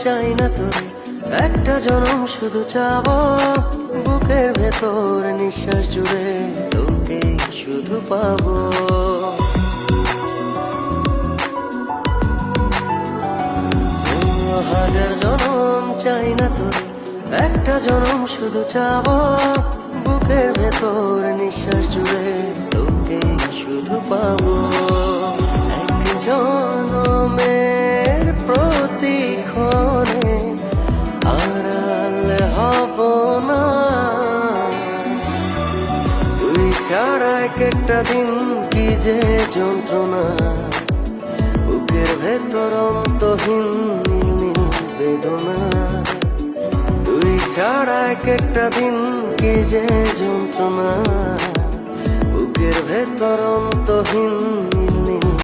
চাই না তোরে, একটা জনম শুধু চাবো, বুকের ভেতর নিঃশ্বাস জুড়ে তোকে শুধু পাবো। হাজার জনম চাই না তোরে, একটা জনম শুধু চাবো, বুকের ভেতর নিঃশ্বাস জুড়ে তোকে শুধু পাবো। এক জনমের প্রতিক্ষণে আড়াল হব না, তুই ছাড়া এক একটা দিন কি যে যন্ত্রণা, বুকের ভেতর অন্তহীন নির্মল বেদনা। তুই ছাড়া এক একটা দিন কি যে যন্ত্রণা, বুকের ভেতর অন্তহীন